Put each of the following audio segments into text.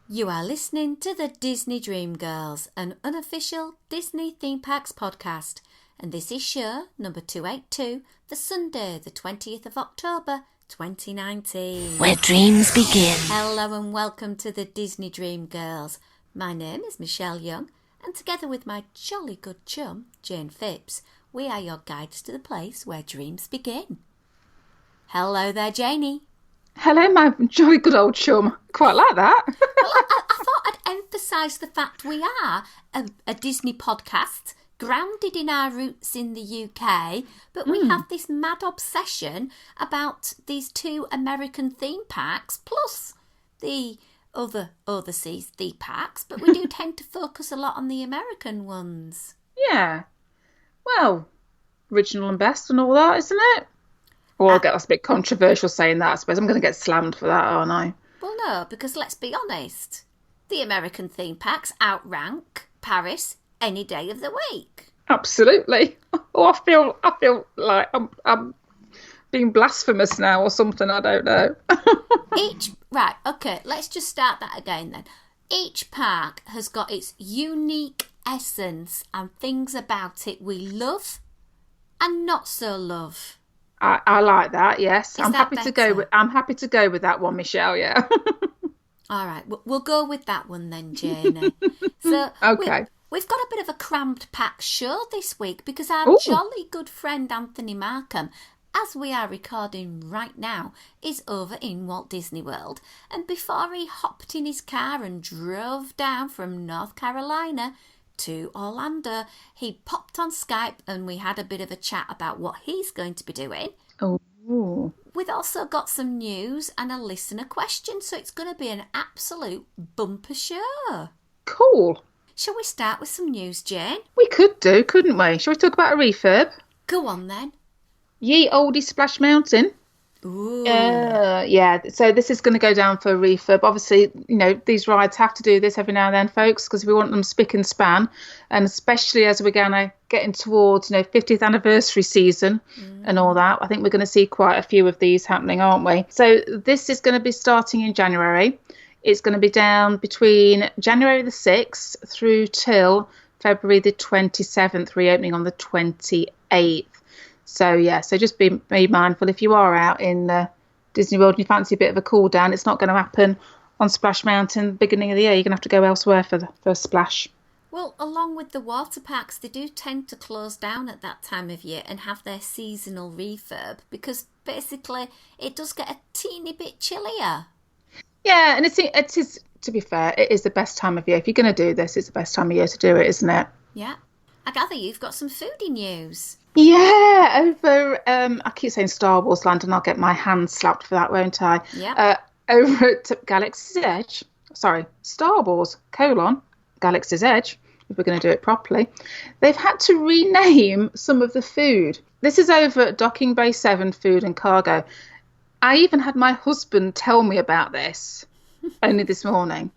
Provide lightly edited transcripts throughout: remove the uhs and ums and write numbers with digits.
You are listening to the Disney Dream Girls, an unofficial Disney theme parks podcast, and this is show number 282 for Sunday, the 20th of October, 2019. Where dreams begin. Hello and welcome to the Disney Dream Girls. My name is Michelle Young, and together with my jolly good chum, Jayne Phipps, we are your guides to the place where dreams begin. Hello there, Jayne. Hello, my jolly good old chum. Quite like that. Well, I thought I'd emphasise the fact we are a Disney podcast grounded in our roots in the UK, but we have this mad obsession about these two American theme parks plus the other overseas theme parks, but we do tend to focus a lot on the American ones. Yeah. Well, original and best and all that, isn't it? Well, that's a bit controversial saying that, I suppose. I'm going to get slammed for that, aren't I? Well, no, because let's be honest. The American theme parks outrank Paris any day of the week. Absolutely. Oh, I feel like I'm being blasphemous now or something. I don't know. Right, okay, let's just start that again then. Each park has got its unique essence and things about it we love and not so love. I like that. Yes, I'm happy better? I'm happy to go with that one, Michelle. Yeah. All right, we'll go with that one then, Jayne. So okay. We've got a bit of a crammed packed show this week because our jolly good friend Anthony Markham, as we are recording right now, is over in Walt Disney World. And before he hopped in his car and drove down from North Carolina to Orlando, he popped on Skype and we had a bit of a chat about what he's going to be doing. Oh. We've also got some news and a listener question, so it's going to be an absolute bumper show. Cool. Shall we start with some news, Jayne? We could do, couldn't we? Shall we talk about a refurb? Go on then. Ye Olde Splash Mountain. Ooh. Yeah, so this is going to go down for a refurb. Obviously, you know, these rides have to do this every now and then, folks, because we want them spick and span. And especially as we're going to getting towards, 50th anniversary season and all that, I think we're going to see quite a few of these happening, aren't we? So this is going to be starting in January. It's going to be down between January the 6th through till February the 27th, reopening on the 28th. So just be mindful if you are out in Disney World and you fancy a bit of a cool down. It's not going to happen on Splash Mountain beginning of the year. You're going to have to go elsewhere for a splash. Well, along with the water parks, they do tend to close down at that time of year and have their seasonal refurb because basically it does get a teeny bit chillier. Yeah, and it is, to be fair, it is the best time of year. If you're going to do this, it's the best time of year to do it, isn't it? Yeah. I gather you've got some foodie news. Yeah, over, I keep saying Star Wars Land and I'll get my hand slapped for that, won't I? Yeah. Over at Galaxy's Edge, Star Wars, Galaxy's Edge, if we're going to do it properly, they've had to rename some of the food. This is over at Docking Bay 7 Food and Cargo. I even had my husband tell me about this only this morning.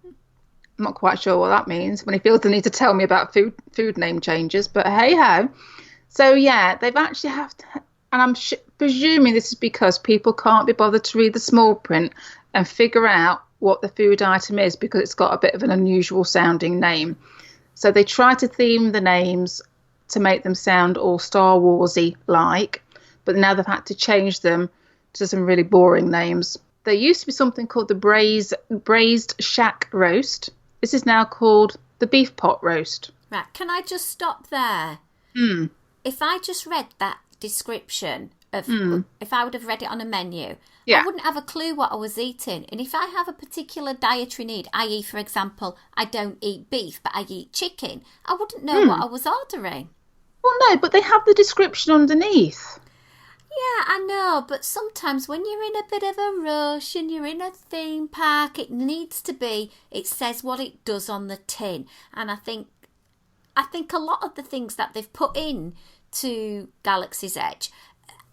I'm not quite sure what that means when he feels the need to tell me about food name changes, but hey-ho. So, yeah, they've actually have to, and I'm presuming this is because people can't be bothered to read the small print and figure out what the food item is because it's got a bit of an unusual sounding name. So they try to theme the names to make them sound all Star Warsy like, but now they've had to change them to some really boring names. There used to be something called the braised shack roast. This is now called the beef pot roast. Right, can I just stop there? If I just read that description of, if I would have read it on a menu, I wouldn't have a clue what I was eating. And if I have a particular dietary need, i.e., for example, I don't eat beef, but I eat chicken, I wouldn't know what I was ordering. Well, no, but they have the description underneath. Yeah, I know, but sometimes when you're in a bit of a rush and you're in a theme park, it says what it does on the tin. And I think a lot of the things that they've put in to Galaxy's Edge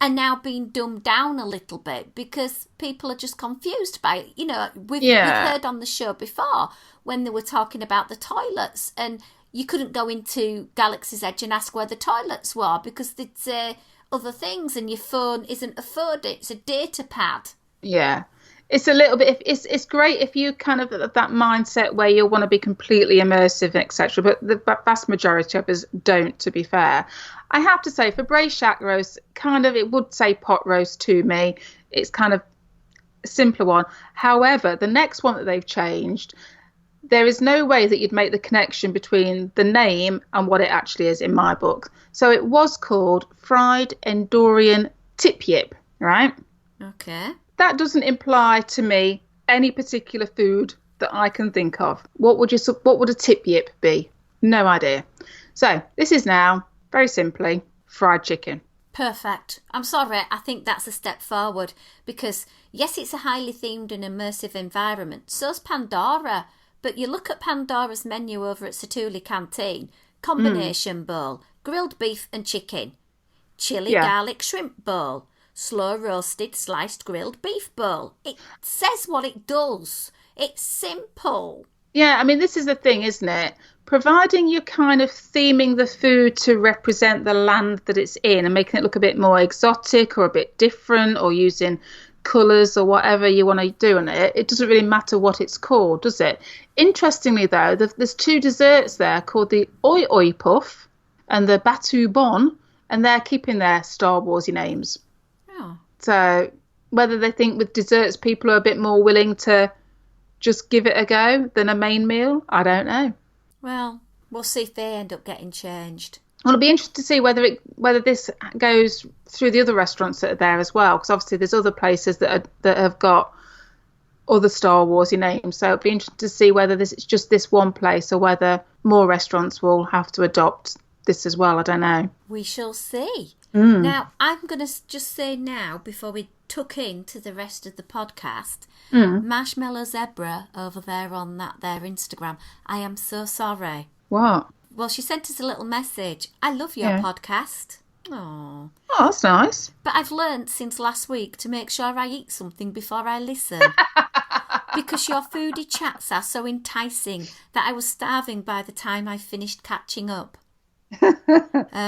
are now being dumbed down a little bit because people are just confused by it. We've heard on the show before when they were talking about the toilets and you couldn't go into Galaxy's Edge and ask where the toilets were because they'd say other things and your phone isn't a phone, it's a data pad. Yeah. It's a little bit. It's great if you kind of have that mindset where you want to be completely immersive, etc. But the vast majority of us don't. To be fair, I have to say for braised shack roast, kind of it would say pot roast to me. It's kind of a simpler one. However, the next one that they've changed, there is no way that you'd make the connection between the name and what it actually is in my book. So it was called fried Endorian tip yip, right? Okay. That doesn't imply to me any particular food that I can think of. What would a tip yip be? No idea. So this is now, very simply, fried chicken. Perfect. I'm sorry, I think that's a step forward because, yes, it's a highly themed and immersive environment. So's Pandora. But you look at Pandora's menu over at Satuli Canteen, combination bowl, grilled beef and chicken, chili garlic shrimp bowl, slow roasted sliced grilled beef bowl. It says what it does. It's simple. Yeah, I mean, this is the thing, isn't it? Providing you're kind of theming the food to represent the land that it's in and making it look a bit more exotic or a bit different or using colours or whatever you want to do in it, it doesn't really matter what it's called, does it? Interestingly, though, there's two desserts there called the Oi Oi Puff and the Batu Bon, and they're keeping their Star Warsy names. Oh. So whether they think with desserts people are a bit more willing to just give it a go than a main meal, I don't know. Well, we'll see if they end up getting changed. Well, it'll be interesting to see whether this goes through the other restaurants that are there as well, because obviously there's other places that have got other Star Warsy names. So it'll be interesting to see whether this is just this one place or whether more restaurants will have to adopt this as well. I don't know. We shall see. Now, I'm going to just say now, before we tuck into the rest of the podcast, Marshmallow Zebra over there on their Instagram, I am so sorry. What? Well, she sent us a little message. I love your podcast. Oh, that's nice. But I've learnt since last week to make sure I eat something before I listen. Because your foodie chats are so enticing that I was starving by the time I finished catching up.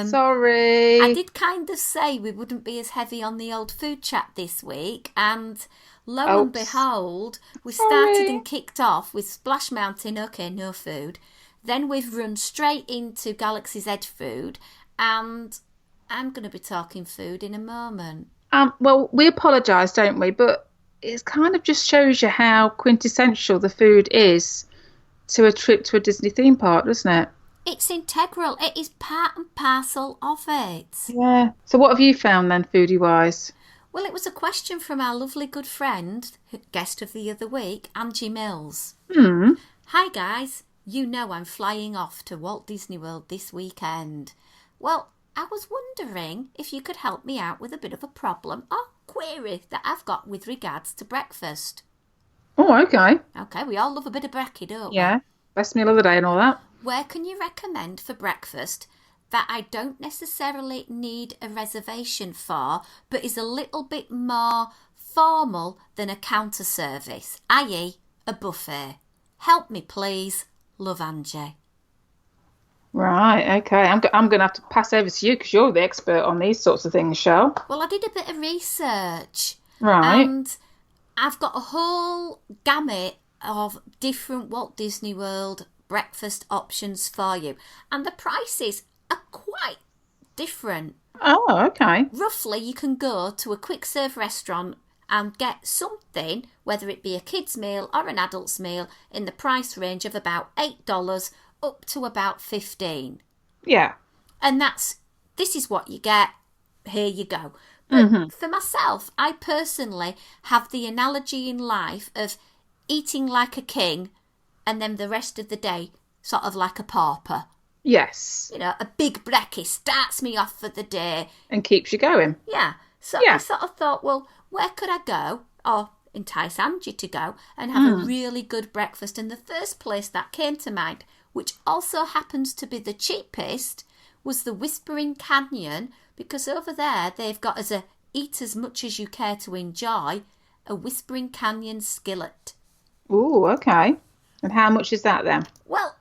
Sorry. I did kind of say we wouldn't be as heavy on the old food chat this week, and lo and behold, we started and kicked off with Splash Mountain, okay, no food. Then we've run straight into Galaxy's Edge food, and I'm going to be talking food in a moment. Well, we apologise, don't we? But it kind of just shows you how quintessential the food is to a trip to a Disney theme park, doesn't it? It's integral. It is part and parcel of it. Yeah. So what have you found then, foodie-wise? Well, it was a question from our lovely good friend, guest of the other week, Angie Mills. Hi, guys. You know I'm flying off to Walt Disney World this weekend. Well, I was wondering if you could help me out with a bit of a problem or query that I've got with regards to breakfast. Oh, okay. Okay, we all love a bit of brekkie, don't we? Yeah, best meal of the day and all that. Where can you recommend for breakfast that I don't necessarily need a reservation for, but is a little bit more formal than a counter service, i.e. a buffet? Help me, please. Love, Angie. Right, okay. I'm going to have to pass over to you because you're the expert on these sorts of things, Shell. Well, I did a bit of research. Right. And I've got a whole gamut of different Walt Disney World breakfast options for you. And the prices are quite different. Oh, okay. Roughly, you can go to a quick serve restaurant and get something, whether it be a kid's meal or an adult's meal, in the price range of about $8 up to about $15. Yeah. And this is what you get. Here you go. But for myself, I personally have the analogy in life of eating like a king and then the rest of the day sort of like a pauper. Yes. You know, a big brekkie starts me off for the day. And keeps you going. Yeah. So I sort of thought, well, where could I go or entice Angie to go and have a really good breakfast? And the first place that came to mind, which also happens to be the cheapest, was the Whispering Canyon, because over there they've got as a eat as much as you care to enjoy, a Whispering Canyon skillet. Ooh, okay. And how much is that then? Well,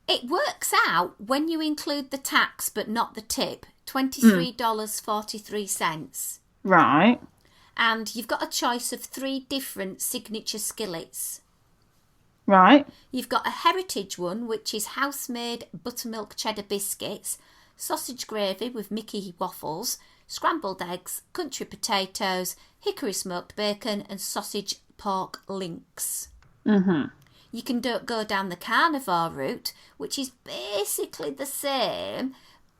it works out when you include the tax but not the tip, $23.43. Right. And you've got a choice of 3 different signature skillets. Right. You've got a heritage one, which is house-made buttermilk cheddar biscuits, sausage gravy with Mickey waffles, scrambled eggs, country potatoes, hickory smoked bacon, and sausage pork links. Mm-hmm. You can go down the carnivore route, which is basically the same,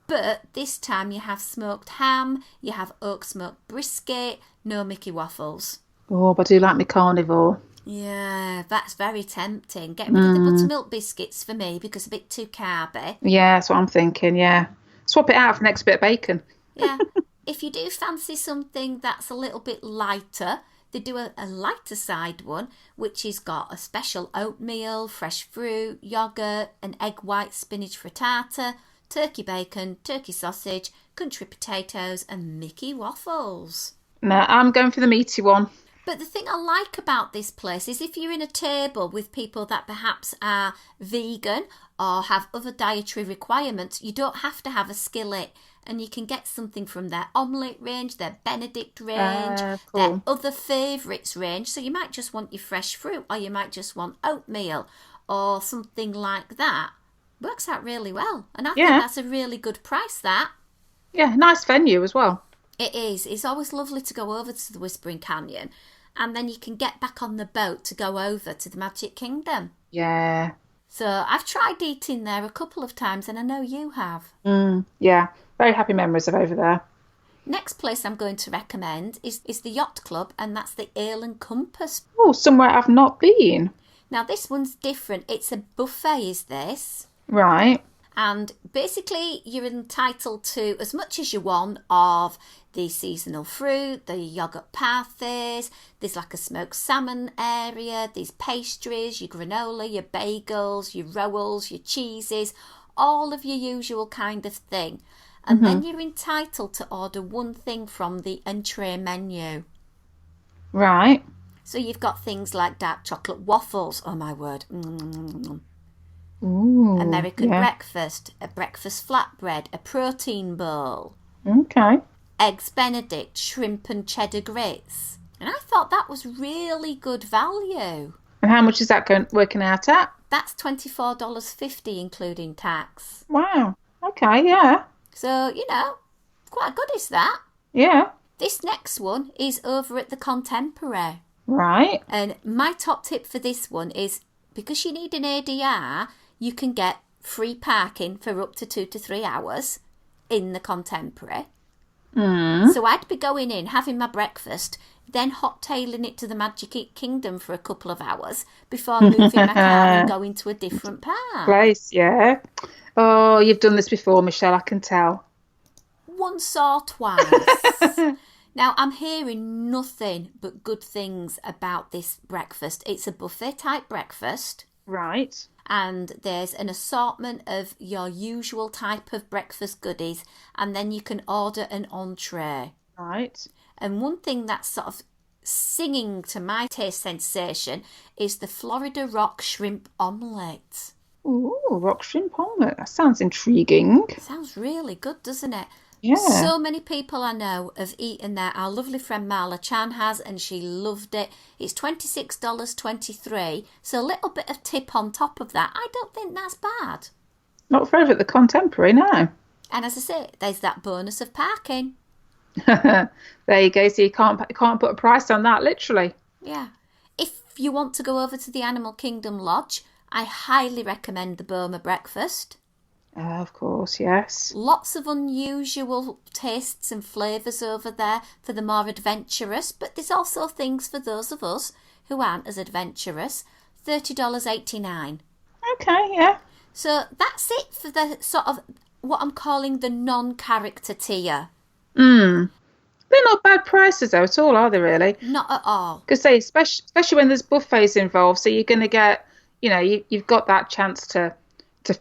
but this time you have smoked ham, you have oak smoked brisket, no Mickey waffles. Oh, but I do like my carnivore. Yeah, that's very tempting. Get rid of the buttermilk biscuits for me because a bit too carby. Yeah, that's what I'm thinking, yeah. Swap it out for the next bit of bacon. Yeah. If you do fancy something that's a little bit lighter, they do a lighter side one, which has got a special oatmeal, fresh fruit, yoghurt, an egg white spinach frittata, turkey bacon, turkey sausage, country potatoes, and Mickey waffles. No, I'm going for the meaty one. But the thing I like about this place is if you're in a table with people that perhaps are vegan or have other dietary requirements, you don't have to have a skillet, and you can get something from their omelette range, their Benedict range, cool. their other favourites range. So you might just want your fresh fruit, or you might just want oatmeal or something like that. Works out really well, and I think that's a really good price, that. Yeah, nice venue as well. It is. It's always lovely to go over to the Whispering Canyon, and then you can get back on the boat to go over to the Magic Kingdom. Yeah. So I've tried eating there a couple of times, and I know you have. Yeah, very happy memories of over there. Next place I'm going to recommend is the Yacht Club, and that's the Ale and Compass. Oh, somewhere I've not been. Now this one's different. It's a buffet, is this? Right. And basically you're entitled to as much as you want of the seasonal fruit, the yoghurt parfaits, there's like a smoked salmon area, there's pastries, your granola, your bagels, your rolls, your cheeses, all of your usual kind of thing. And then you're entitled to order one thing from the entree menu. Right. So you've got things like dark chocolate waffles, oh my word, Ooh, American breakfast, a breakfast flatbread, a protein bowl. Okay. Eggs Benedict, shrimp and cheddar grits. And I thought that was really good value. And how much is that working out at? That's $24.50 including tax. Wow. Okay, yeah. So, quite good is that. Yeah. This next one is over at the Contemporary. Right. And my top tip for this one is, because you need an ADR, you can get free parking for up to 2 to 3 hours in the Contemporary. So I'd be going in, having my breakfast, then hot-tailing it to the Magic Kingdom for a couple of hours before moving my car and going to a different park. Place, yeah. Oh, you've done this before, Michelle, I can tell. Once or twice. Now, I'm hearing nothing but good things about this breakfast. It's a buffet-type breakfast. Right. And there's an assortment of your usual type of breakfast goodies, and then you can order an entree. Right. And one thing that's sort of singing to my taste sensation is the Florida Rock Shrimp Omelette. Ooh, rock shrimp omelette. That sounds intriguing. Sounds really good, doesn't it? Yeah. So many people I know have eaten there. Our lovely friend Marla Chan has, and she loved it. It's $26.23, so a little bit of tip on top of that. I don't think that's bad. Not for over at the Contemporary, no. And as I say, there's that bonus of parking. There you go. So you can't put a price on that, literally. Yeah. If you want to go over to the Animal Kingdom Lodge, I highly recommend the Boma breakfast. Of course, yes. Lots of unusual tastes and flavours over there for the more adventurous, but there's also things for those of us who aren't as adventurous. $30.89. Okay, yeah. So that's it for the sort of what I'm calling the non-character tier. They're not bad prices though at all, are they really? Not at all. Because especially when there's buffets involved, so you're going to get, you've got that chance to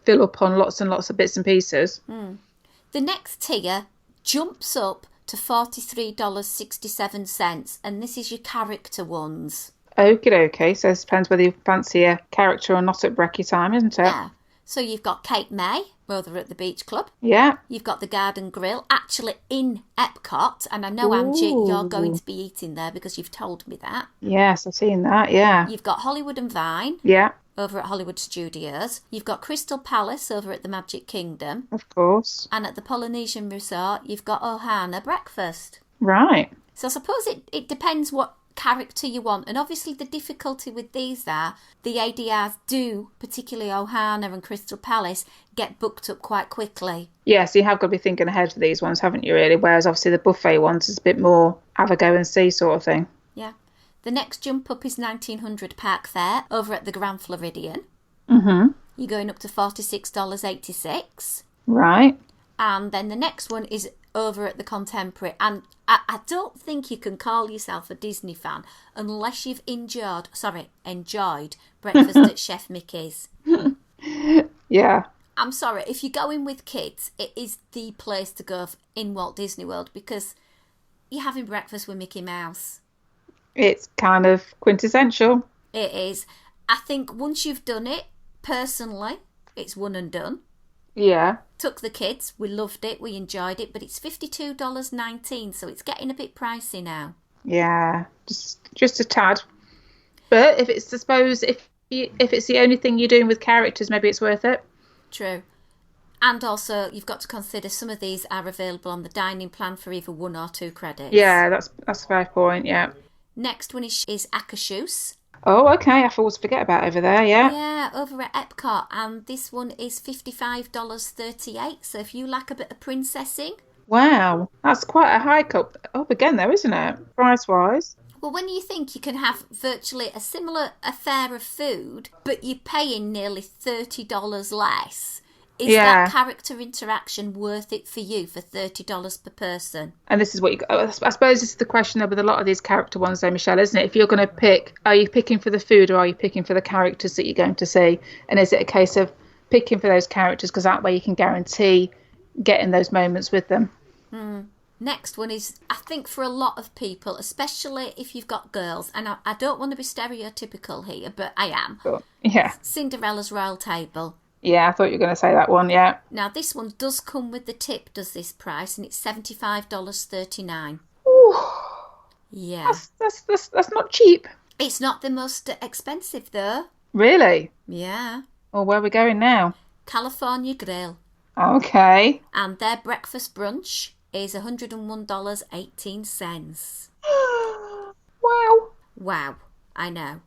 fill up on lots and lots of bits and pieces. The next tier jumps up to $43.67, and this is your character ones. Okay. So it depends whether you fancy a character or not at brekkie time, isn't it? Yeah. So you've got Cape May over at the Beach Club. Yeah. You've got the Garden Grill, actually in Epcot. And I know, Angie, you're going to be eating there because you've told me that. Yes, I've seen that, yeah. You've got Hollywood and Vine. Yeah. Over at Hollywood Studios. You've got Crystal Palace over at the Magic Kingdom. Of course. And at the Polynesian Resort, you've got Ohana Breakfast. Right. So I suppose it depends what character you want. And obviously the difficulty with these are the ADRs do, particularly Ohana and Crystal Palace, get booked up quite quickly. Yeah, so you have got to be thinking ahead for these ones, haven't you, really? Whereas obviously the buffet ones is a bit more have a go and see sort of thing. Yeah. The next jump up is 1900 Park Fair over at the Grand Floridian. Mm-hmm. You're going up to $46.86. Right. And then the next one is over at the Contemporary. And I don't think you can call yourself a Disney fan unless you've enjoyed breakfast at Chef Mickey's. Yeah. I'm sorry, if you're going with kids, it is the place to go in Walt Disney World because you're having breakfast with Mickey Mouse. It's kind of quintessential. It is. I think once you've done it, personally, it's one and done. Yeah. Took the kids, we loved it, we enjoyed it, but it's $52.19, so it's getting a bit pricey now. Yeah, just a tad. But if it's, I suppose, if it's the only thing you're doing with characters, maybe it's worth it. True. And also, you've got to consider some of these are available on the dining plan for either 1 or 2 credits. Yeah, that's a fair point, yeah. Next one is Akashus. Oh, okay. I always forget about over there, yeah. Yeah, over at Epcot. And this one is $55.38. So if you like a bit of princessing. Wow. That's quite a hike up again, though, isn't it? Price-wise. Well, when you think you can have virtually a similar affair of food, but you're paying nearly $30 less, is that character interaction worth it for you for $30 per person? And this is what I suppose this is the question though with a lot of these character ones though, Michelle, isn't it? If you're going to pick, are you picking for the food or are you picking for the characters that you're going to see? And is it a case of picking for those characters because that way you can guarantee getting those moments with them? Next one is, I think for a lot of people, especially if you've got girls, and I don't want to be stereotypical here, but I am. Sure. Yeah. Cinderella's Royal Table. Yeah, I thought you were going to say that one, yeah. Now, this one does come with the tip, does this price, and it's $75.39. Ooh, yeah. That's not cheap. It's not the most expensive, though. Really? Yeah. Well, where are we going now? California Grill. Okay. And their breakfast brunch is $101.18. Wow. Wow, I know.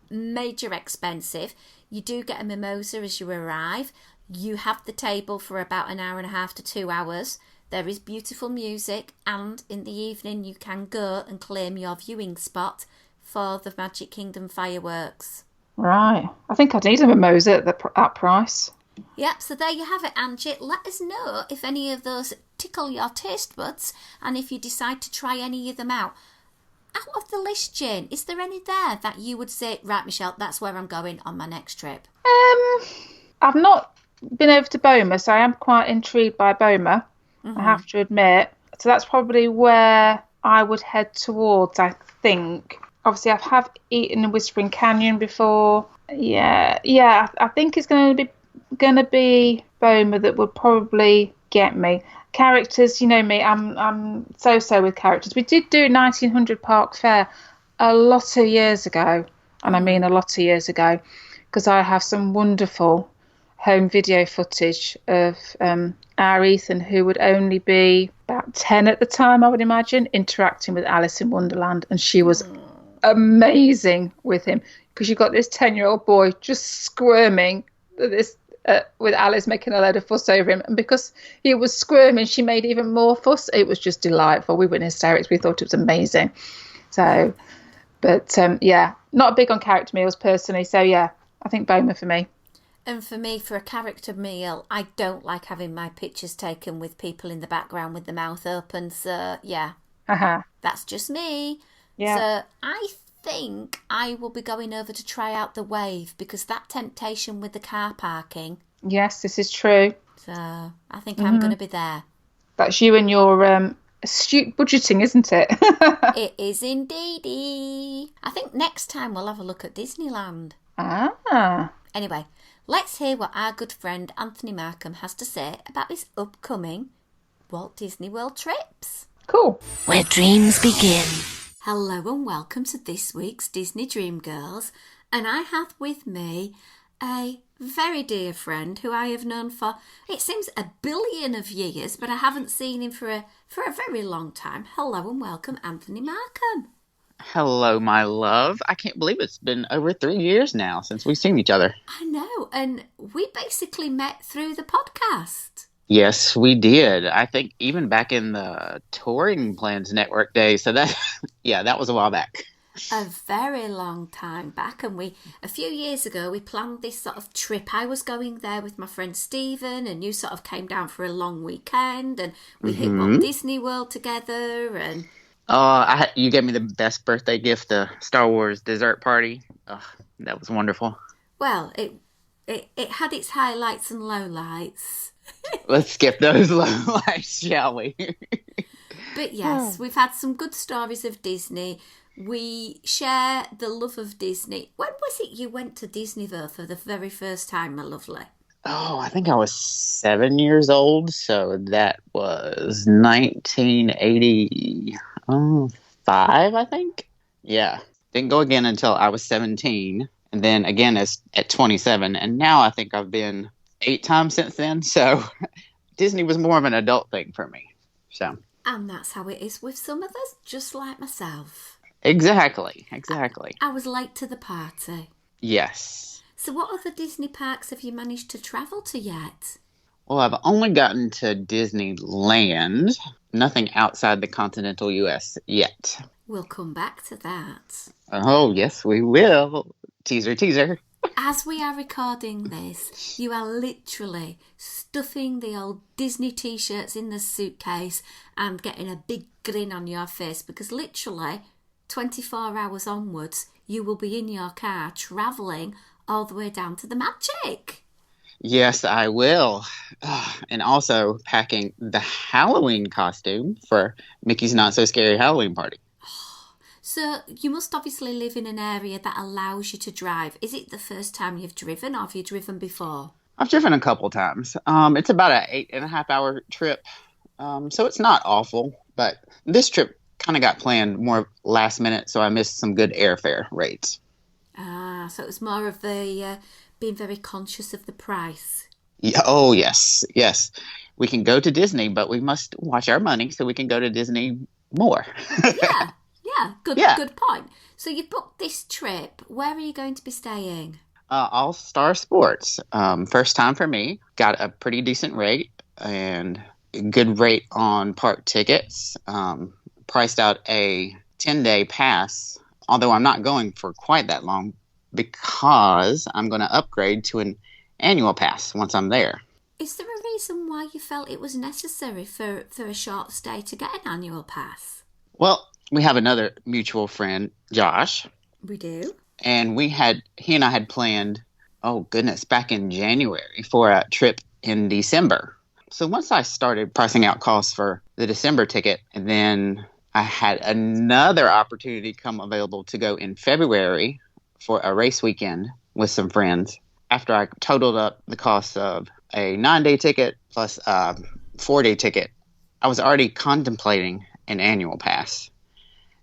Major expensive. You do get a mimosa as you arrive. You have the table for about an hour and a half to 2 hours. There is beautiful music, and in the evening you can go and claim your viewing spot for the Magic Kingdom fireworks. Right. I think I'd need a mimosa at that price. Yep, so there you have it, Angie. Let us know if any of those tickle your taste buds and if you decide to try any of them out. Out of the list, Jayne, is there any there that you would say, right, Michelle, that's where I'm going on my next trip? I've not been over to Boma, so I am quite intrigued by Boma, I have to admit. So that's probably where I would head towards, I think. Obviously, I have eaten in Whispering Canyon before. Yeah, I think it's going to be Boma that would probably get me. Characters, you know me, I'm so with characters. We did do 1900 Park Fair a lot of years ago, and I mean a lot of years ago, because I have some wonderful home video footage of our Ethan, who would only be about 10 at the time, I would imagine, interacting with Alice in Wonderland, and she was amazing with him, because you've got this 10-year-old boy just squirming at this. With Alice making a load of fuss over him, and because he was squirming, she made even more fuss. It was just delightful. We were in hysterics. We thought it was amazing. So, but not big on character meals personally. So yeah, I think Boma for me. And for me, for a character meal, I don't like having my pictures taken with people in the background with the mouth open. So yeah, that's just me. Yeah. So I think I will be going over to try out the Wave, because that temptation with the car parking. Yes, this is true. So I think I'm going to be there. That's you and your astute budgeting, isn't it? It is indeedy. I think next time we'll have a look at Disneyland. Ah. Anyway, let's hear what our good friend Anthony Markham has to say about his upcoming Walt Disney World trips. Cool. Where dreams begin. Hello and welcome to this week's Disney Dream Girls, and I have with me a very dear friend who I have known for, it seems, 1 billion of years, but I haven't seen him for a very long time. Hello and welcome, Anthony Markham. Hello, my love. I can't believe it's been over 3 years now since we've seen each other. I know, and we basically met through the podcast. Yes, we did. I think even back in the Touring Plans Network days. So that was a while back. A very long time back, and a few years ago we planned this sort of trip. I was going there with my friend Stephen, and you sort of came down for a long weekend, and we hit Walt Disney World together. And you gave me the best birthday gift, the Star Wars dessert party. That was wonderful. Well, it had its highlights and lowlights. Let's skip those lowlights, shall we? But yes, we've had some good stories of Disney. We share the love of Disney. When was it you went to Disney World for the very first time, my lovely? I think I was 7 years old, so that was 1985, I think. Yeah. Didn't go again until I was 17, and then again at 27, and now I think I've been 8 times since then, so Disney was more of an adult thing for me. So. And that's how it is with some of us, just like myself. Exactly. I was late to the party. Yes. So what other Disney parks have you managed to travel to yet? Well, I've only gotten to Disneyland. Nothing outside the continental U.S. yet. We'll come back to that. Oh, yes, we will. Teaser, teaser. As we are recording this, you are literally stuffing the old Disney t-shirts in the suitcase and getting a big grin on your face because literally 24 hours onwards, you will be in your car travelling all the way down to the Magic. Yes, I will. And also packing the Halloween costume for Mickey's Not So Scary Halloween Party. So you must obviously live in an area that allows you to drive. Is it the first time you've driven or have you driven before? I've driven a couple times. It's about an 8.5 hour trip. So it's not awful, but this trip kind of got planned more last minute, so I missed some good airfare rates. So it was more of the being very conscious of the price. Yeah, oh, yes. We can go to Disney, but we must watch our money so we can go to Disney more. Yeah, good point. So you booked this trip. Where are you going to be staying? All Star Sports. First time for me. Got a pretty decent rate and a good rate on park tickets. Priced out a 10-day pass, although I'm not going for quite that long because I'm going to upgrade to an annual pass once I'm there. Is there a reason why you felt it was necessary for a short stay to get an annual pass? Well, we have another mutual friend, Josh. We do. And he and I had planned, back in January for a trip in December. So once I started pricing out costs for the December ticket, and then I had another opportunity come available to go in February for a race weekend with some friends. After I totaled up the cost of a 9-day ticket plus a 4-day ticket, I was already contemplating an annual pass.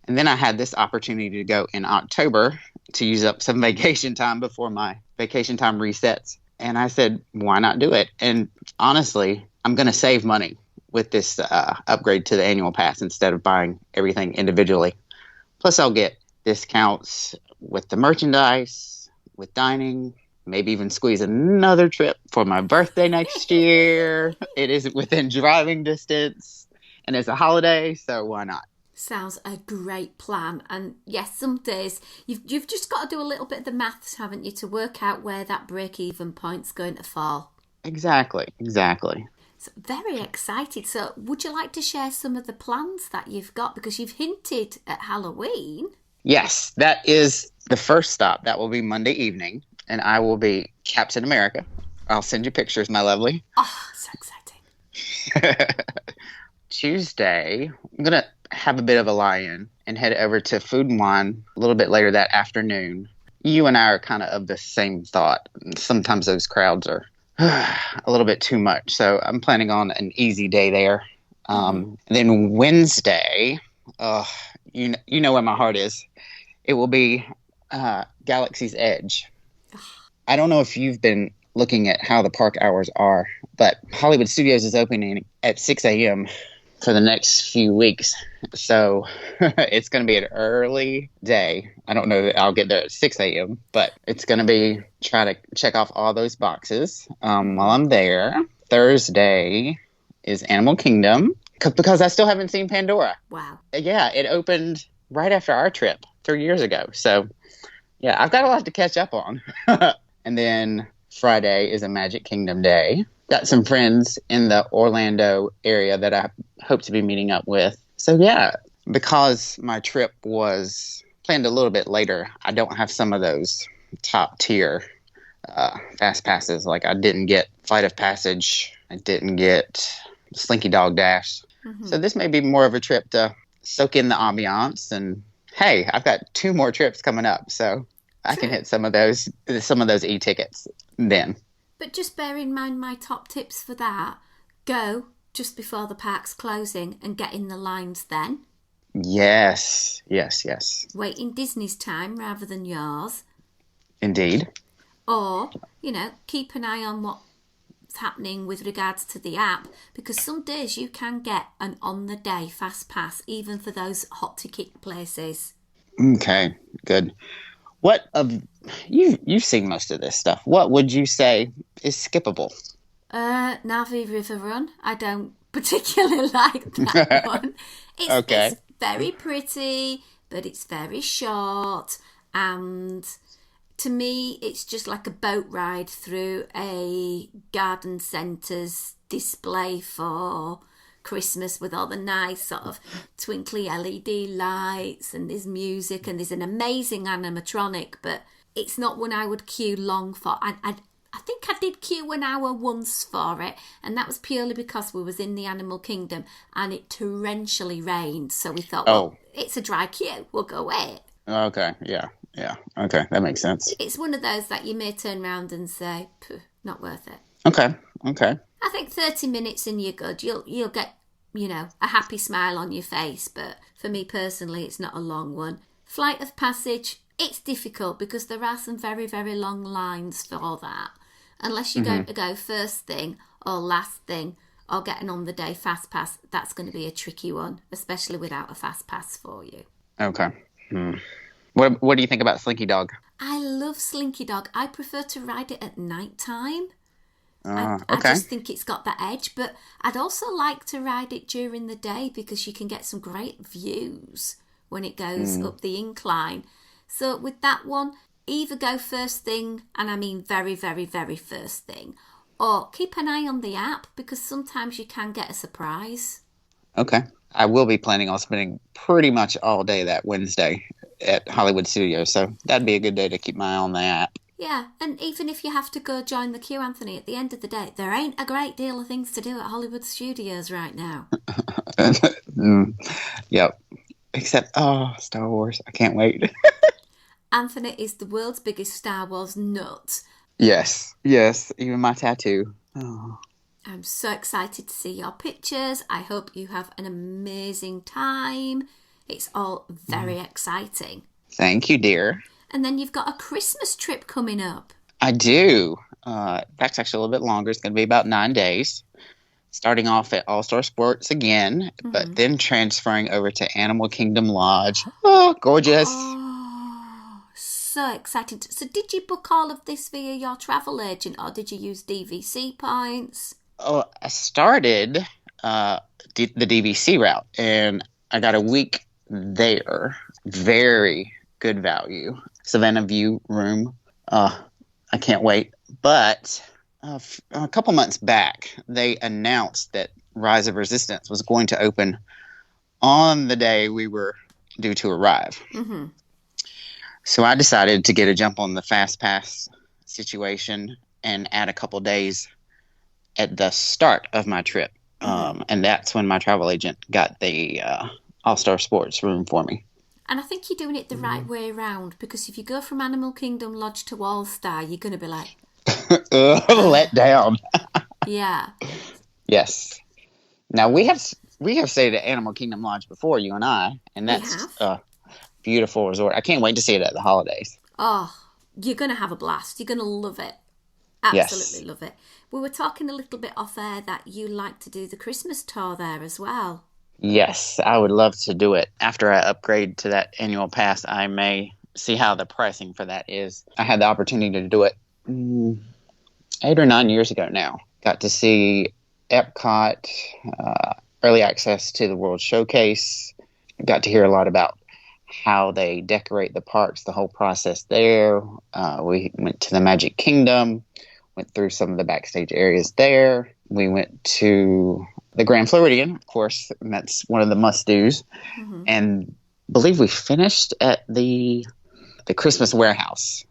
And then I had this opportunity to go in October to use up some vacation time before my vacation time resets. And I said, why not do it? And honestly, I'm going to save money with this upgrade to the annual pass instead of buying everything individually. Plus, I'll get discounts with the merchandise, with dining, maybe even squeeze another trip for my birthday next year. It is within driving distance, and it's a holiday, so why not? Sounds a great plan. And yes, some days you've just got to do a little bit of the maths, haven't you, to work out where that break-even point's going to fall. Exactly. So very excited. So would you like to share some of the plans that you've got? Because you've hinted at Halloween. Yes, that is the first stop. That will be Monday evening, and I will be Captain America. I'll send you pictures, my lovely. Oh, so exciting. Tuesday, I'm going to have a bit of a lie-in and head over to Food and Wine a little bit later that afternoon. you and I are kind of the same thought. Sometimes those crowds are a little bit too much. So I'm planning on an easy day there. Then Wednesday, you know where my heart is. It will be Galaxy's Edge. I don't know if you've been looking at how the park hours are, but Hollywood Studios is opening at 6 a.m. for the next few weeks. So it's going to be an early day. I don't know that I'll get there at 6 a.m., but it's going to be try to check off all those boxes while I'm there. Thursday is Animal Kingdom because I still haven't seen Pandora. Wow. Yeah, it opened right after our trip 3 years ago. So yeah, I've got a lot to catch up on. And then Friday is a Magic Kingdom day. Got some friends in the Orlando area that I hope to be meeting up with. So yeah, because my trip was planned a little bit later, I don't have some of those top tier fast passes. Like I didn't get Flight of Passage. I didn't get Slinky Dog Dash. So this may be more of a trip to soak in the ambiance. And hey, I've got 2 more trips coming up, so I can hit some of those e-tickets then. But just bear in mind my top tips for that. Go just before the park's closing and get in the lines then. Yes. Wait in Disney's time rather than yours. Indeed. Or, keep an eye on what's happening with regards to the app, because some days you can get an on-the-day fast pass, even for those hot ticket places. Okay, good. What of you've seen most of this stuff? What would you say is skippable? Navi River Run. I don't particularly like that one. It's very pretty, but it's very short, and to me, it's just like a boat ride through a garden centre's display for Christmas with all the nice sort of twinkly LED lights, and there's music and there's an amazing animatronic, but it's not one I would queue long for. I think I did queue an hour once for it, and that was purely because we was in the Animal Kingdom and it torrentially rained, so we thought, well, it's a dry queue, we'll go wait. Okay, yeah, okay, that makes sense. It's one of those that you may turn around and say, not worth it. Okay. I think 30 minutes and you're good. You'll get, a happy smile on your face. But for me personally, it's not a long one. Flight of Passage, it's difficult because there are some very, very long lines for that. Unless you're going to go first thing or last thing or get an on-the-day fast pass, that's going to be a tricky one, especially without a fast pass for you. Okay. What do you think about Slinky Dog? I love Slinky Dog. I prefer to ride it at night time. Okay. I just think it's got that edge, but I'd also like to ride it during the day because you can get some great views when it goes up the incline. So with that one, either go first thing, and I mean very, very, very first thing, or keep an eye on the app because sometimes you can get a surprise. Okay. I will be planning on spending pretty much all day that Wednesday at Hollywood Studios, so that'd be a good day to keep my eye on the app. Yeah, and even if you have to go join the queue, Anthony, at the end of the day, there ain't a great deal of things to do at Hollywood Studios right now. Yep. Except, Star Wars. I can't wait. Anthony is the world's biggest Star Wars nut. Yes. Even my tattoo. Oh. I'm so excited to see your pictures. I hope you have an amazing time. It's all very exciting. Thank you, dear. And then you've got a Christmas trip coming up. I do. That's actually a little bit longer. It's going to be about 9 days. Starting off at All-Star Sports again, but then transferring over to Animal Kingdom Lodge. Oh, gorgeous. Oh, so excited. So did you book all of this via your travel agent or did you use DVC points? Oh, I started the DVC route and I got a week there. Very good value. Savannah View room. I can't wait. But a couple months back, they announced that Rise of Resistance was going to open on the day we were due to arrive. Mm-hmm. So I decided to get a jump on the Fast Pass situation and add a couple days at the start of my trip. And that's when my travel agent got the All-Star Sports room for me. And I think you're doing it the right way around, because if you go from Animal Kingdom Lodge to All Star, you're going to be like... let down. Yeah. Yes. Now, we have stayed at Animal Kingdom Lodge before, you and I, and that's a beautiful resort. I can't wait to see it at the holidays. Oh, you're going to have a blast. You're going to love it. Absolutely love it. We were talking a little bit off air that you like to do the Christmas tour there as well. Yes, I would love to do it. After I upgrade to that annual pass, I may see how the pricing for that is. I had the opportunity to do it 8 or 9 years ago now. Got to see Epcot, early access to the World Showcase. Got to hear a lot about how they decorate the parks, the whole process there. We went to the Magic Kingdom, went through some of the backstage areas there. We went to the Grand Floridian, of course, and that's one of the must-dos. Mm-hmm. And I believe we finished at the Christmas warehouse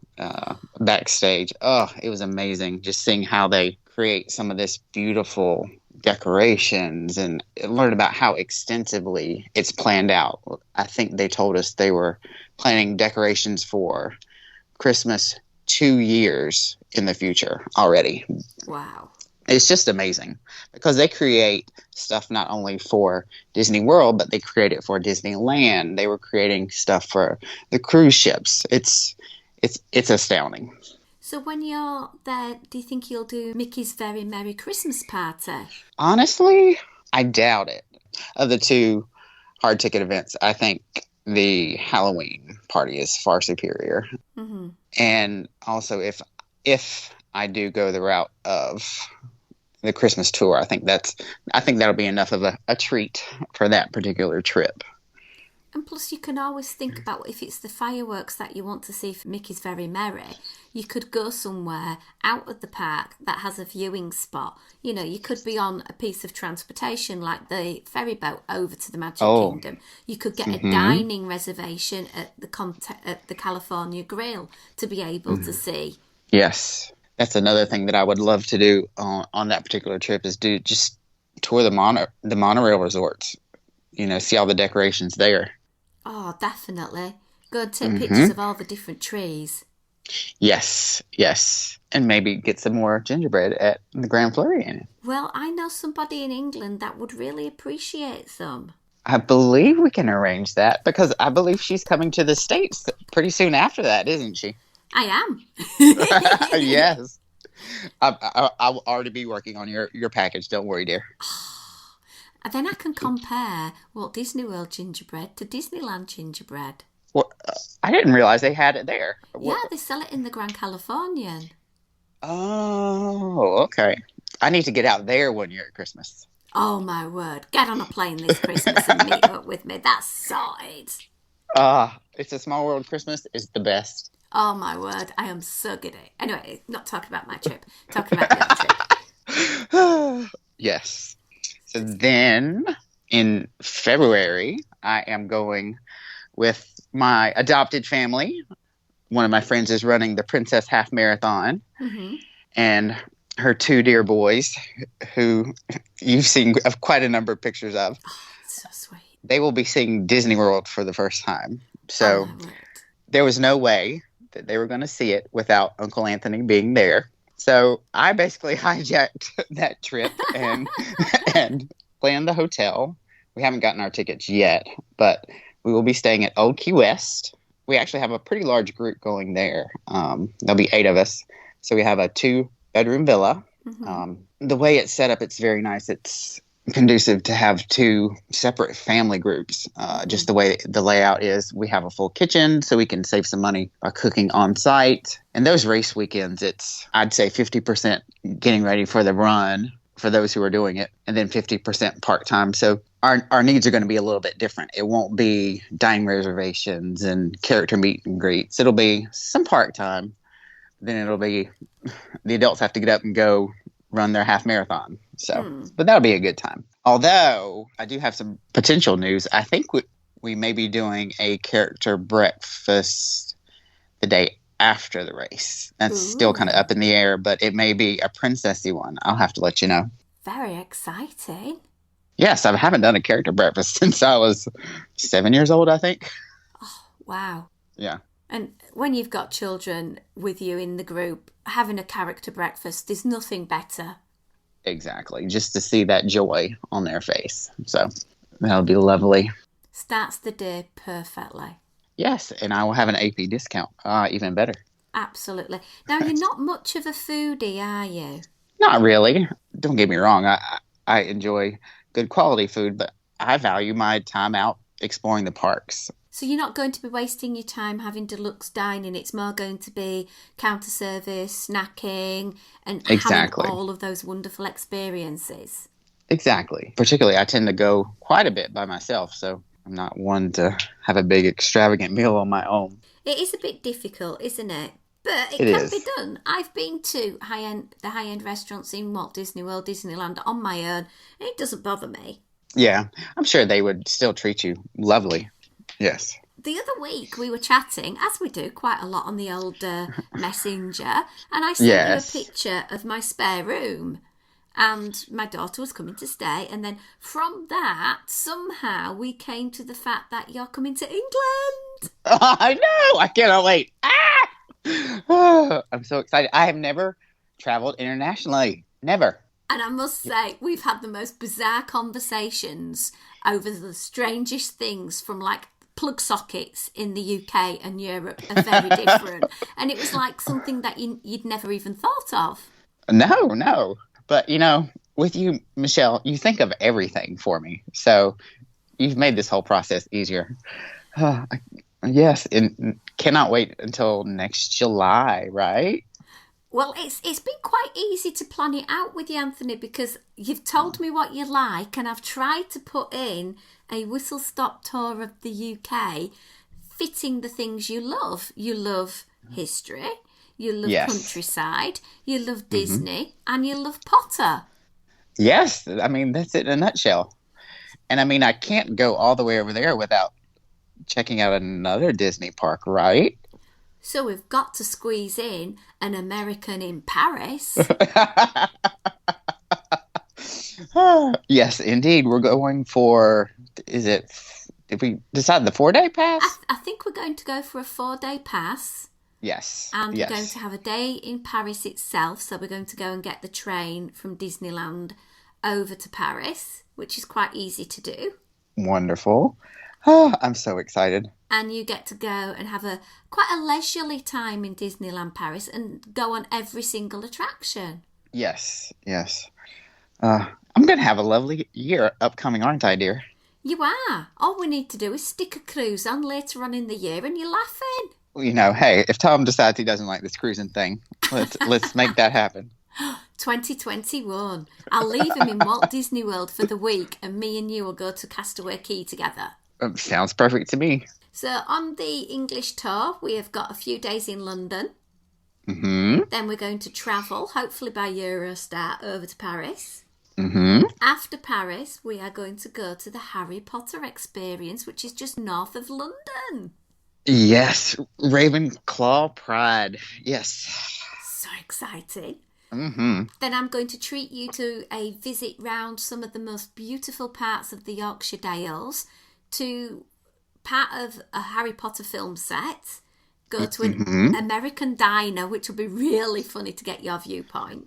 backstage. Oh, it was amazing just seeing how they create some of this beautiful decorations and learn about how extensively it's planned out. I think they told us they were planning decorations for Christmas 2 years in the future already. Wow. It's just amazing because they create stuff not only for Disney World, but they create it for Disneyland. They were creating stuff for the cruise ships. It's astounding. So when you're there, do you think you'll do Mickey's Very Merry Christmas Party? Honestly, I doubt it. Of the two hard ticket events, I think the Halloween party is far superior. Mm-hmm. And also, if I do go the route of the Christmas tour, I think that'll be enough of a treat for that particular trip. And plus, you can always think about if it's the fireworks that you want to see for Mickey's Very Merry, you could go somewhere out of the park that has a viewing spot. You know, you could be on a piece of transportation like the ferry boat over to the Magic Kingdom. You could get a dining reservation at the California Grill to be able to see. Yes. That's another thing that I would love to do on that particular trip is just tour the monorail resorts. You know, see all the decorations there. Oh, definitely. Go and take pictures of all the different trees. Yes. And maybe get some more gingerbread at the Grand Floridian. Well, I know somebody in England that would really appreciate some. I believe we can arrange that because I believe she's coming to the States pretty soon after that, isn't she? I am. Yes. I'll already be working on your package. Don't worry, dear. And then I can compare Walt Disney World gingerbread to Disneyland gingerbread. Well, I didn't realize they had it there. Yeah, they sell it in the Grand Californian. Oh, okay. I need to get out there one year at Christmas. Oh, my word. Get on a plane this Christmas and meet up with me. That's sorted. It's a Small World Christmas is the best. Oh, my word. I am so giddy. Anyway, not talking about my trip. Talking about the other trip. Yes. So then in February, I am going with my adopted family. One of my friends is running the Princess Half Marathon. Mm-hmm. And her 2 dear boys, who you've seen quite a number of pictures of. Oh, so sweet. They will be seeing Disney World for the first time. So there was no way that they were going to see it without Uncle Anthony being there. So I basically hijacked that trip and planned the hotel. We haven't gotten our tickets yet, but we will be staying at Old Key West. We actually have a pretty large group going there. There'll be 8 of us. So we have a 2-bedroom villa. Mm-hmm. The way it's set up, it's very nice. It's conducive to have 2 separate family groups. Just the way the layout is, we have a full kitchen so we can save some money by cooking on site. And those race weekends, it's, I'd say 50% getting ready for the run for those who are doing it, and then 50% park time. So our needs are going to be a little bit different. It won't be dining reservations and character meet and greets. It'll be some park time. Then it'll be the adults have to get up and go run their half marathon. So, but that'll be a good time. Although I do have some potential news. I think we may be doing a character breakfast the day after the race. That's still kind of up in the air, but it may be a princessy one. I'll have to let you know. Very exciting. Yes, I haven't done a character breakfast since I was 7 years old, I think. Oh, Wow. Yeah. And when you've got children with you in the group, having a character breakfast, there's nothing better. Exactly. Just to see that joy on their face. So that'll be lovely. Starts the day perfectly. Yes, and I will have an AP discount. Even better. Absolutely. Now, you're not much of a foodie, are you? Not really. Don't get me wrong. I enjoy good quality food, but I value my time out exploring the parks. So you're not going to be wasting your time having deluxe dining. It's more going to be counter service, snacking, and Exactly. having all of those wonderful experiences. Exactly. Particularly, I tend to go quite a bit by myself, so I'm not one to have a big extravagant meal on my own. It is a bit difficult, isn't it? But it can be done. I've been to the high-end restaurants in Walt Disney World, Disneyland on my own, and it doesn't bother me. Yeah, I'm sure they would still treat you lovely. Yes. The other week we were chatting, as we do quite a lot on the old messenger, and I sent you a picture of my spare room. And my daughter was coming to stay, and then from that, somehow we came to the fact that you're coming to England. I know! I cannot wait. I'm so excited. I have never traveled internationally. Never. And I must say, we've had the most bizarre conversations over the strangest things, from like plug sockets in the UK and Europe are very different. And it was like something that you'd never even thought of. No. But, with you, Michelle, you think of everything for me. So you've made this whole process easier. Yes, and cannot wait until next July, right? Well, it's been quite easy to plan it out with you, Anthony, because you've told me what you like, and I've tried to put in a whistle-stop tour of the UK, fitting the things you love. You love history, you love countryside, you love Disney, and you love Potter. Yes, I mean, that's it in a nutshell. And I mean, I can't go all the way over there without checking out another Disney park, right? So we've got to squeeze in an American in Paris. Yes, indeed. We're going for, did we decide the 4-day pass? I think we're going to go for a 4-day pass. Yes. And we're going to have a day in Paris itself. So we're going to go and get the train from Disneyland over to Paris, which is quite easy to do. Wonderful. Oh, I'm so excited. And you get to go and have quite a leisurely time in Disneyland Paris and go on every single attraction. Yes. I'm going to have a lovely year upcoming, aren't I, dear? You are. All we need to do is stick a cruise on later on in the year and you're laughing. Hey, if Tom decides he doesn't like this cruising thing, let's make that happen. 2021. I'll leave him in Walt Disney World for the week and me and you will go to Castaway Cay together. Sounds perfect to me. So on the English tour, we have got a few days in London. Mm-hmm. Then we're going to travel, hopefully by Eurostar, over to Paris. Mm-hmm. After Paris, we are going to go to the Harry Potter experience, which is just north of London. Yes, Ravenclaw Pride. Yes. So exciting. Mm-hmm. Then I'm going to treat you to a visit round some of the most beautiful parts of the Yorkshire Dales, to part of a Harry Potter film set, go to an American diner, which will be really funny to get your viewpoint.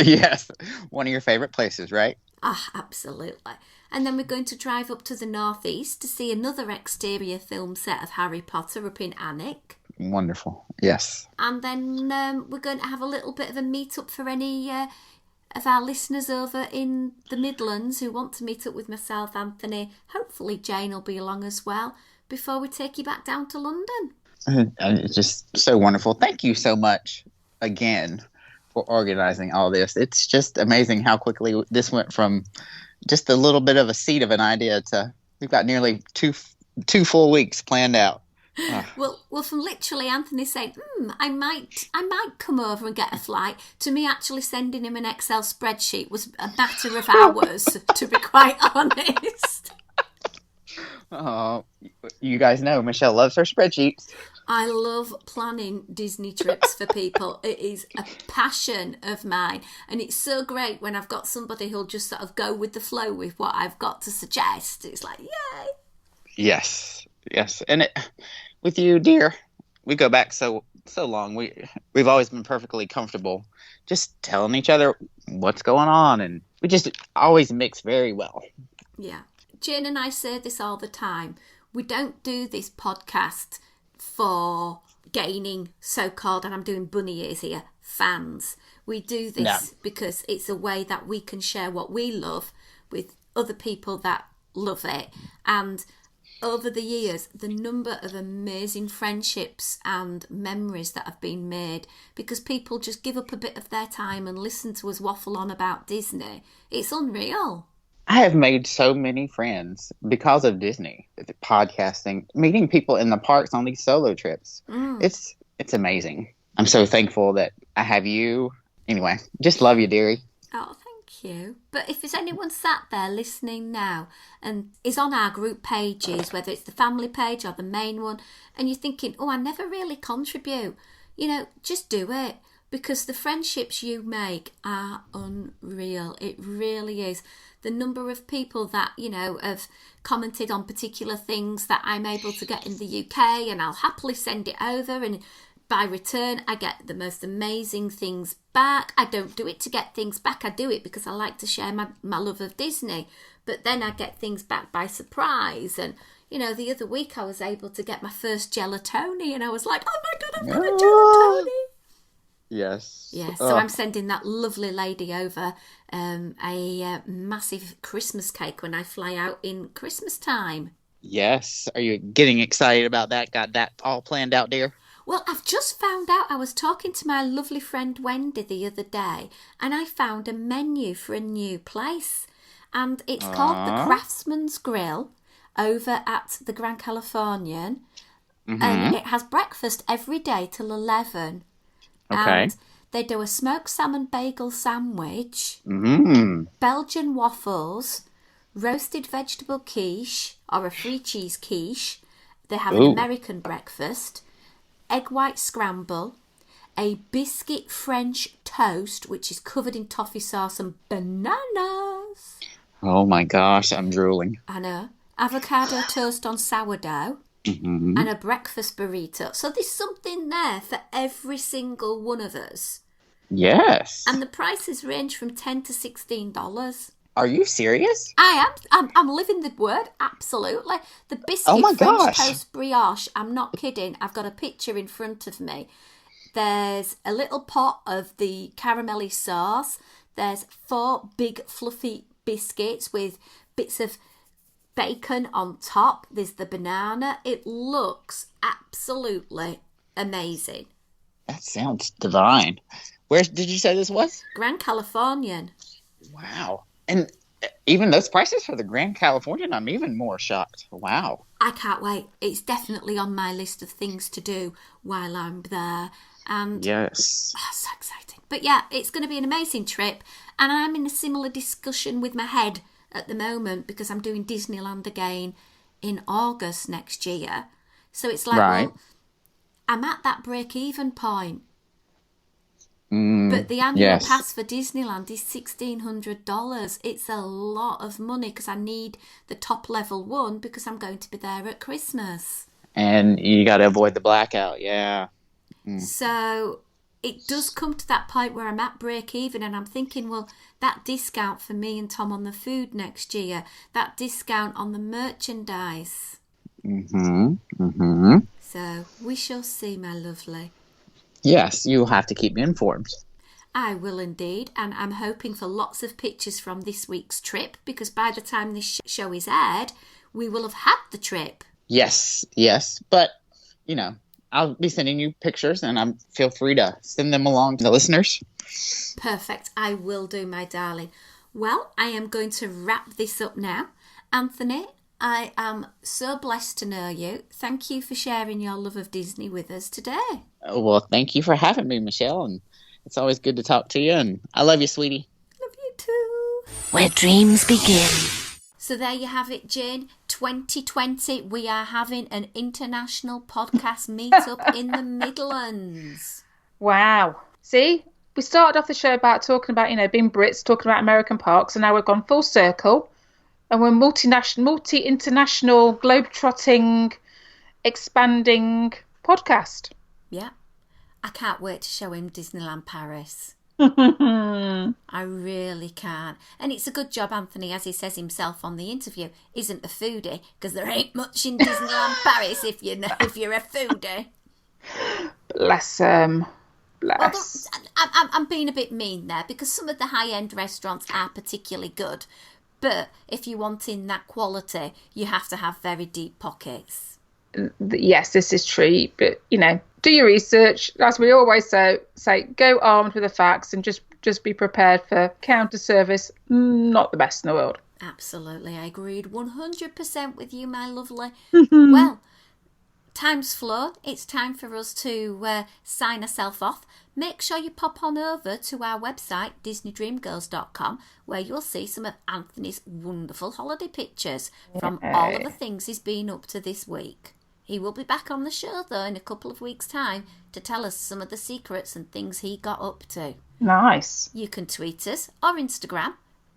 Yes, one of your favourite places, right? Absolutely. And then we're going to drive up to the northeast to see another exterior film set of Harry Potter up in Alnwick. Wonderful, yes. And then we're going to have a little bit of a meet-up for any of our listeners over in the Midlands who want to meet up with myself, Anthony. Hopefully Jayne will be along as well before we take you back down to London. It's just so wonderful. Thank you so much again for organizing all this. It's just amazing how quickly this went from just a little bit of a seed of an idea to we've got nearly two full weeks planned out. Well, from literally Anthony saying, I might come over and get a flight, to me actually sending him an Excel spreadsheet was a matter of hours, to be quite honest. Oh, you guys know Michelle loves her spreadsheets. I love planning Disney trips for people. It is a passion of mine. And it's so great when I've got somebody who'll just sort of go with the flow with what I've got to suggest. It's like, yay. Yes. And with you, dear. We go back so long. We've always been perfectly comfortable just telling each other what's going on, and we just always mix very well. Yeah. Jayne and I say this all the time. We don't do this podcast for gaining so-called, and I'm doing bunny ears here, fans. We do this because it's a way that we can share what we love with other people that love it. And over the years, the number of amazing friendships and memories that have been made because people just give up a bit of their time and listen to us waffle on about Disney. It's unreal. I have made so many friends because of Disney, podcasting, meeting people in the parks on these solo trips. It's amazing. I'm so thankful that I have you. Anyway, just love you, dearie. Oh, thank you. But if there's anyone sat there listening now and is on our group pages, whether it's the family page or the main one, and you're thinking, oh, I never really contribute, just do it. Because the friendships you make are unreal. It really is. The number of people that, have commented on particular things that I'm able to get in the UK, and I'll happily send it over, and by return I get the most amazing things back. I don't do it to get things back. I do it because I like to share my love of Disney. But then I get things back by surprise. And, the other week I was able to get my first gelatoni, and I was like, oh my God, I've got a gelatoni. Yes. Yeah, so I'm sending that lovely lady over a massive Christmas cake when I fly out in Christmas time. Yes. Are you getting excited about that? Got that all planned out, dear? Well, I've just found out. I was talking to my lovely friend Wendy the other day, and I found a menu for a new place. And it's called the Craftsman's Grill over at the Grand Californian. And it has breakfast every day till 11. Okay. And they do a smoked salmon bagel sandwich, Belgian waffles, roasted vegetable quiche or a free cheese quiche. They have an American breakfast, egg white scramble, a biscuit French toast, which is covered in toffee sauce and bananas. Oh my gosh, I'm drooling. I know. Avocado toast on sourdough. And a breakfast burrito. So there's something there for every single one of us. Yes. And the prices range from $10 to $16. Are you serious? I am. I'm living the word. Absolutely. The biscuit French toast brioche. I'm not kidding. I've got a picture in front of me. There's a little pot of the caramelly sauce. There's 4 big fluffy biscuits with bits of bacon on top. There's the banana. It looks absolutely amazing. That sounds divine. Where did you say this was? Grand Californian. Wow. And even those prices for the Grand Californian, I'm even more shocked. Wow. I can't wait. It's definitely on my list of things to do while I'm there. And yes. Oh, so exciting. But yeah, it's going to be an amazing trip. And I'm in a similar discussion with my head at the moment because I'm doing Disneyland again in August next year. So it's like, well, I'm at that break-even point. But the annual pass for Disneyland is $1,600. It's a lot of money because I need the top level one because I'm going to be there at Christmas. And you got to avoid the blackout, yeah. So it does come to that point where I'm at break-even and I'm thinking, well, that discount for me and Tom on the food next year, that discount on the merchandise. So we shall see, my lovely. Yes, you'll have to keep me informed. I will indeed, and I'm hoping for lots of pictures from this week's trip because by the time this show is aired, we will have had the trip. Yes, but, I'll be sending you pictures and feel free to send them along to the listeners. Perfect, I will do, my darling. Well, I am going to wrap this up now. Anthony, I am so blessed to know you. Thank you for sharing your love of Disney with us today. Well, thank you for having me, Michelle. And it's always good to talk to you. And I love you, sweetie. Love you too. Where dreams begin. So there you have it, Jayne. 2020, we are having an international podcast meetup in the Midlands. Wow. See, we started off the show about talking about, being Brits, talking about American parks, and now we've gone full circle. And we're multi-international, globe-trotting expanding podcast. Yeah. I can't wait to show him Disneyland Paris. I really can. And it's a good job Anthony, as he says himself on the interview, isn't a foodie, because there ain't much in Disneyland Paris if you're a foodie. Bless him. Bless. Well, I'm being a bit mean there, because some of the high-end restaurants are particularly good. But if you're wanting that quality, you have to have very deep pockets. Yes, this is true. But, do your research. As we always say, go armed with the facts and just be prepared for counter service. Not the best in the world. Absolutely. I agreed 100% with you, my lovely. Well, time's flown. It's time for us to sign ourselves off. Make sure you pop on over to our website, DisneyDreamGirls.com, where you'll see some of Anthony's wonderful holiday pictures from all of the things he's been up to this week. He will be back on the show, though, in a couple of weeks' time to tell us some of the secrets and things he got up to. Nice. You can tweet us or Instagram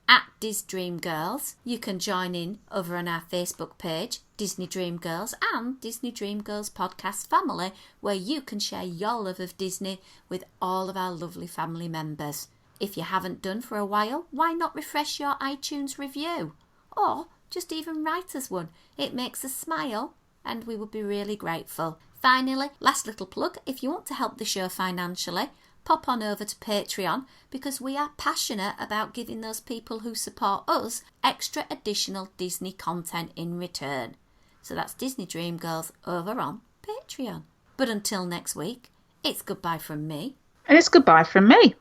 at DisDreamGirls. You can join in over on our Facebook page, Disney Dream Girls, and Disney Dream Girls Podcast Family, where you can share your love of Disney with all of our lovely family members. If you haven't done for a while, why not refresh your iTunes review? Or just even write us one. It makes us smile, and we would be really grateful. Finally, last little plug, if you want to help the show financially, pop on over to Patreon, because we are passionate about giving those people who support us extra additional Disney content in return. So that's Disney Dream Girls over on Patreon. But until next week, it's goodbye from me. And it's goodbye from me.